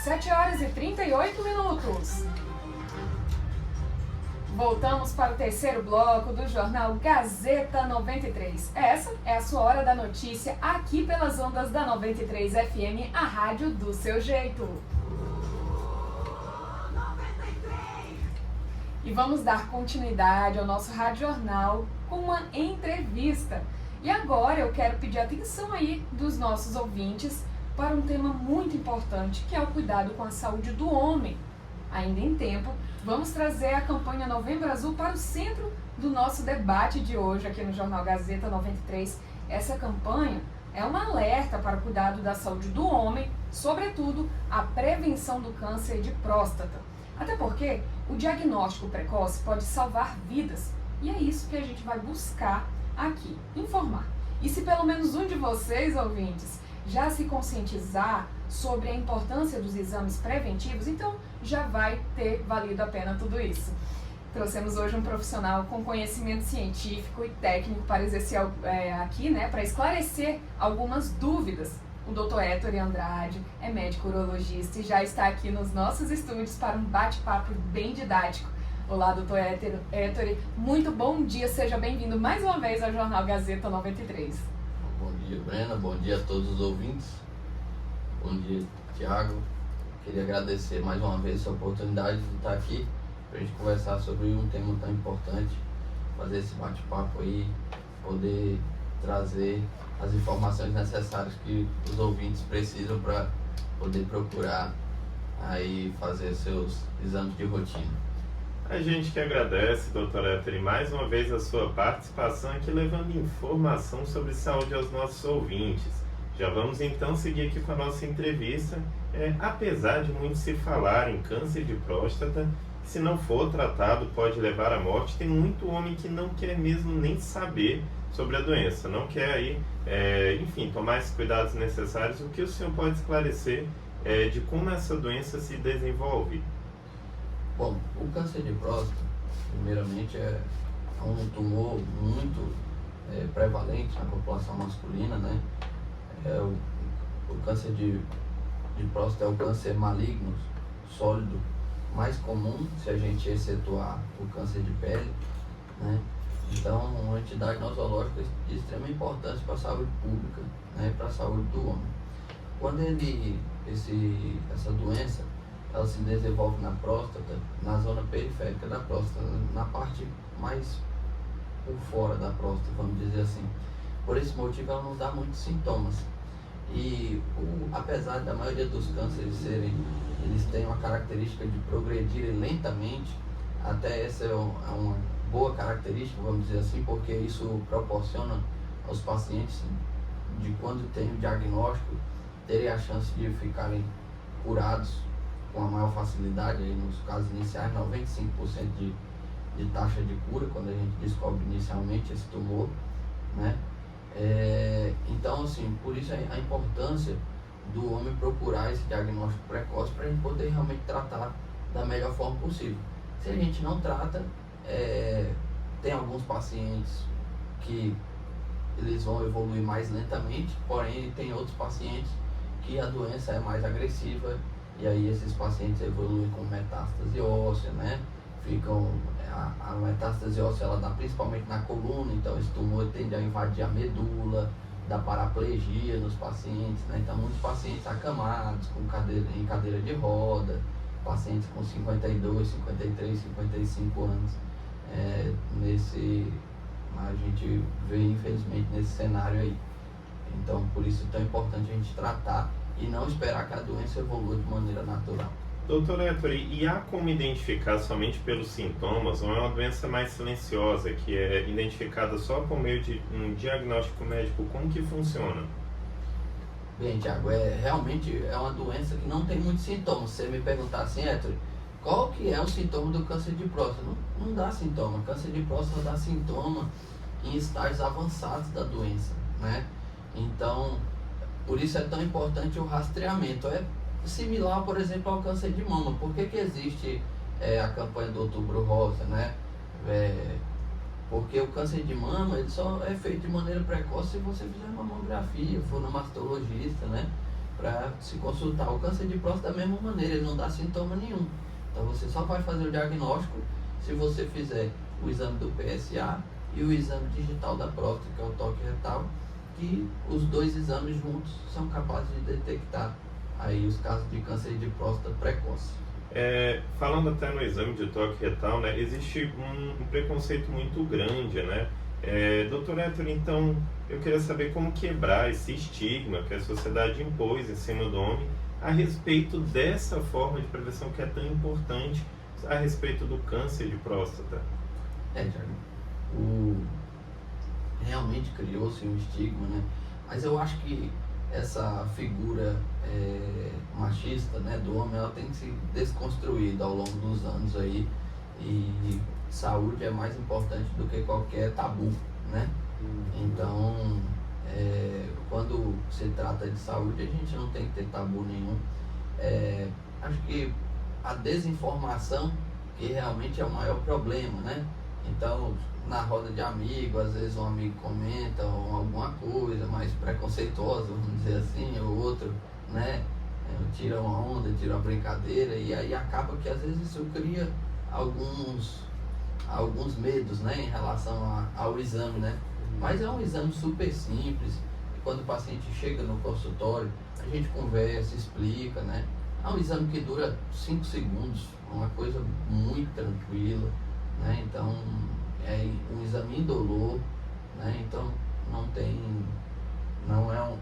7 horas e 38 minutos. Voltamos para o terceiro bloco do Jornal Gazeta 93. Essa é a sua hora da notícia aqui pelas ondas da 93 FM, a rádio do seu jeito. E vamos dar continuidade ao nosso Rádio Jornal com uma entrevista. E agora eu quero pedir atenção aí dos nossos ouvintes para um tema muito importante, que é o cuidado com a saúde do homem. Ainda em tempo, vamos trazer a campanha Novembro Azul para o centro do nosso debate de hoje aqui no Jornal Gazeta 93. Essa campanha é um alerta para o cuidado da saúde do homem, sobretudo a prevenção do câncer de próstata. Até porque o diagnóstico precoce pode salvar vidas e é isso que a gente vai buscar aqui, informar. E se pelo menos um de vocês, ouvintes, já se conscientizar sobre a importância dos exames preventivos, então já vai ter valido a pena tudo isso. Trouxemos hoje um profissional com conhecimento científico e técnico para exercer aqui, para esclarecer algumas dúvidas. O Dr. Héctor Andrade é médico urologista e já está aqui nos nossos estúdios para um bate-papo bem didático. Olá, Dr. Héctor, muito bom dia, seja bem-vindo mais uma vez ao Jornal Gazeta 93. Bom dia, Brena, bom dia a todos os ouvintes. Bom dia, Tiago. Queria agradecer mais uma vez essa oportunidade de estar aqui para a gente conversar sobre um tema tão importante, fazer esse bate-papo aí, poder trazer as informações necessárias que os ouvintes precisam para poder procurar aí fazer seus exames de rotina. A gente que agradece, doutora Héctor, mais uma vez a sua participação aqui levando informação sobre saúde aos nossos ouvintes. Já vamos então seguir aqui com a nossa entrevista. Apesar de muito se falar em câncer de próstata, se não for tratado pode levar à morte, tem muito homem que não quer mesmo nem saber sobre a doença, não quer aí, tomar esses cuidados necessários. O que o senhor pode esclarecer de como essa doença se desenvolve? Bom, o câncer de próstata, primeiramente, é um tumor muito prevalente na população masculina, né? O câncer de próstata é o câncer maligno, sólido, mais comum, se a gente excetuar o câncer de pele, né? Então, uma entidade nosológica de extrema importância para a saúde pública, né? Para a saúde do homem. Quando essa doença, ela se desenvolve na próstata, na zona periférica da próstata, na parte mais por fora da próstata, vamos dizer assim. Por esse motivo, ela não dá muitos sintomas. E apesar da maioria dos cânceres eles têm uma característica de progredirem lentamente, até essa é uma boa característica, vamos dizer assim, porque isso proporciona aos pacientes, de quando tem o diagnóstico, terem a chance de ficarem curados com a maior facilidade, aí nos casos iniciais, 95% de taxa de cura, quando a gente descobre inicialmente esse tumor, né? Então, assim, por isso a importância do homem procurar esse diagnóstico precoce para a gente poder realmente tratar da melhor forma possível. Se a gente não trata, tem alguns pacientes que eles vão evoluir mais lentamente, porém tem outros pacientes que a doença é mais agressiva e aí esses pacientes evoluem com metástase óssea, né? A metástase óssea ela dá principalmente na coluna, então esse tumor tende a invadir a medula, dá paraplegia nos pacientes, né? Então muitos pacientes acamados, em cadeira de roda, pacientes com 52, 53, 55 anos, a gente vê infelizmente nesse cenário aí. Então por isso é tão importante a gente tratar e não esperar que a doença evolua de maneira natural. Doutor Héctor, e há como identificar somente pelos sintomas, ou é uma doença mais silenciosa, que é identificada só por meio de um diagnóstico médico? Como que funciona? Bem, Tiago, realmente é uma doença que não tem muitos sintomas. Se você me perguntar assim, Héctor, qual que é o sintoma do câncer de próstata? Não dá sintoma. Câncer de próstata dá sintoma em estágios avançados da doença, né? Então, por isso é tão importante o rastreamento. É similar, por exemplo, ao câncer de mama. Por que existe a campanha do Outubro Rosa, né? Porque o câncer de mama ele só é feito de maneira precoce se você fizer uma mamografia, for no mastologista, né? para se consultar. O câncer de próstata da mesma maneira, ele não dá sintoma nenhum. Então você só vai fazer o diagnóstico se você fizer o exame do PSA e o exame digital da próstata, que é o toque retal, que os dois exames juntos são capazes de detectar aí os casos de câncer de próstata precoce. Falando até no exame de toque retal, né, existe um preconceito muito grande, né? Doutor Héctor, então eu queria saber como quebrar esse estigma que a sociedade impôs em cima do homem a respeito dessa forma de prevenção que é tão importante a respeito do câncer de próstata. Thiago, realmente criou-se um estigma, né? Mas eu acho que essa figura machista, né, do homem, ela tem que se desconstruída ao longo dos anos aí, e saúde é mais importante do que qualquer tabu, né? Então, quando se trata de saúde, a gente não tem que ter tabu nenhum. Acho que a desinformação que realmente é o maior problema, né? Então, na roda de amigos, às vezes um amigo comenta alguma coisa mais preconceituosa, vamos dizer assim, ou outro, né? Tira uma onda, tira uma brincadeira, e aí acaba que às vezes isso cria alguns medos, né, em relação ao exame, né? Mas é um exame super simples, e quando o paciente chega no consultório, a gente conversa, explica, né? É um exame que dura 5 segundos, uma coisa muito tranquila, né? Então, é um exame indolor, né? Então,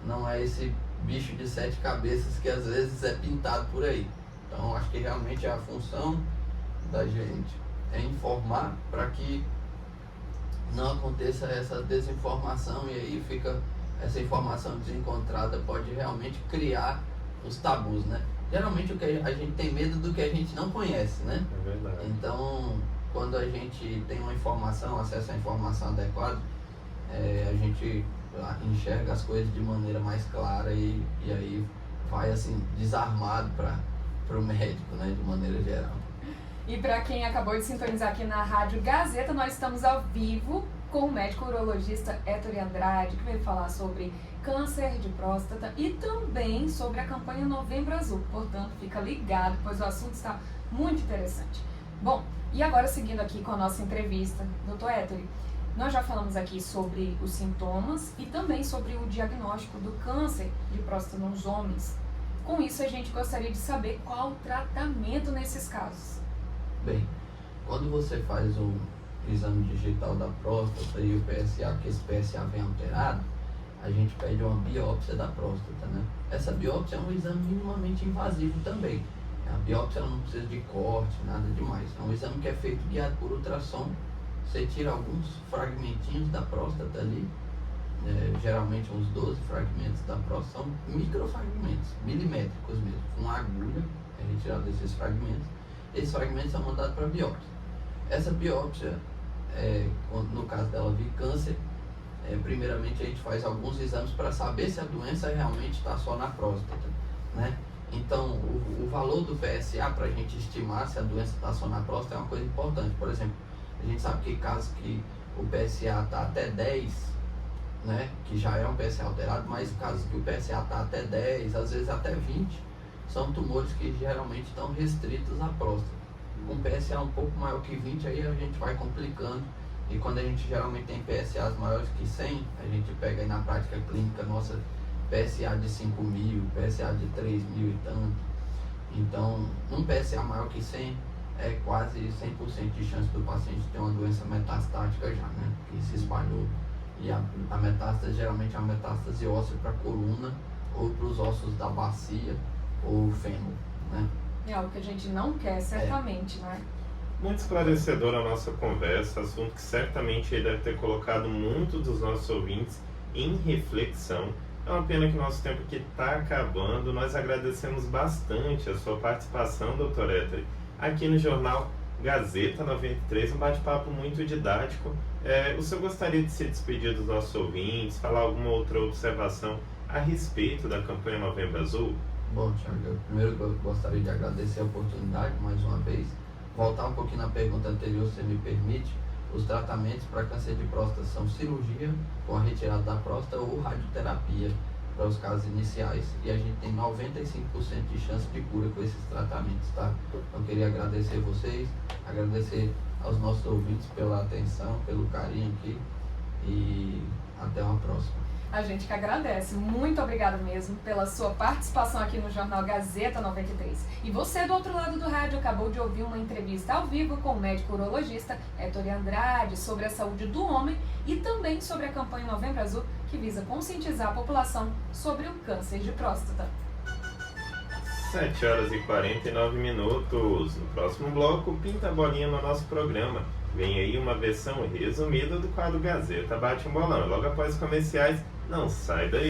não é esse bicho de 7 cabeças que às vezes é pintado por aí. Então, acho que realmente a função da gente é informar para que não aconteça essa desinformação, e aí fica essa informação desencontrada, pode realmente criar os tabus, né? Geralmente o que a gente tem medo do que a gente não conhece, né? É verdade. Então, quando a gente tem uma informação, acesso à informação adequada, a gente enxerga as coisas de maneira mais clara, e aí vai assim desarmado para o médico, né, de maneira geral. E para quem acabou de sintonizar aqui na Rádio Gazeta, nós estamos ao vivo com o médico urologista Héctor Andrade, que veio falar sobre câncer de próstata e também sobre a campanha Novembro Azul. Portanto, fica ligado, pois o assunto está muito interessante. Bom, e agora seguindo aqui com a nossa entrevista, doutor Héctor, nós já falamos aqui sobre os sintomas e também sobre o diagnóstico do câncer de próstata nos homens. Com isso, a gente gostaria de saber qual o tratamento nesses casos. Bem, quando você faz um exame digital da próstata e o PSA, que esse PSA vem alterado, a gente pede uma biópsia da próstata, né? Essa biópsia é um exame minimamente invasivo também. A biópsia não precisa de corte, nada demais. É um exame que é feito guiado por ultrassom. Você tira alguns fragmentinhos da próstata ali, geralmente uns 12 fragmentos da próstata, são microfragmentos, milimétricos mesmo. Com uma agulha é retirado desses fragmentos. Esses fragmentos são mandados para biópsia. Essa biópsia, no caso dela vir câncer, primeiramente a gente faz alguns exames para saber se a doença realmente está só na próstata, né? Então, o valor do PSA para a gente estimar se a doença está só na próstata é uma coisa importante. Por exemplo, a gente sabe que casos que o PSA está até 10, né, que já é um PSA alterado, mas casos que o PSA está até 10, às vezes até 20, são tumores que geralmente estão restritos à próstata. Com PSA um pouco maior que 20, aí a gente vai complicando, e quando a gente geralmente tem PSAs maiores que 100, a gente pega aí na prática clínica nossa PSA de 5.000, PSA de 3.000 e tanto. Então, um PSA maior que 100 é quase 100% de chance do paciente ter uma doença metastática já, né, que se espalhou. E a metástase geralmente é uma metástase óssea para a coluna ou para os ossos da bacia ou fêmur, né? É algo que a gente não quer, certamente, né? Muito esclarecedora a nossa conversa, assunto que certamente deve ter colocado muitos dos nossos ouvintes em reflexão. É uma pena que o nosso tempo aqui está acabando. Nós agradecemos bastante a sua participação, doutor Héctor, aqui no Jornal Gazeta 93, um bate-papo muito didático. O senhor gostaria de se despedir dos nossos ouvintes, falar alguma outra observação a respeito da campanha Novembro Azul? Bom, Thiago, primeiro eu gostaria de agradecer a oportunidade mais uma vez. Voltar um pouquinho na pergunta anterior, se me permite. Os tratamentos para câncer de próstata são cirurgia com a retirada da próstata ou radioterapia para os casos iniciais e a gente tem 95% de chance de cura com esses tratamentos, tá? Então queria agradecer vocês, agradecer aos nossos ouvintes pela atenção, pelo carinho aqui e até uma próxima. A gente que agradece. Muito obrigado mesmo pela sua participação aqui no Jornal Gazeta 93. E você do outro lado do rádio acabou de ouvir uma entrevista ao vivo com o médico urologista Héctor Andrade sobre a saúde do homem e também sobre a campanha Novembro Azul, que visa conscientizar a população sobre o câncer de próstata. 7h49. No próximo bloco, pinta a bolinha no nosso programa. Vem aí uma versão resumida do quadro Gazeta Bate um Bolão. Logo após os comerciais, não sai daí.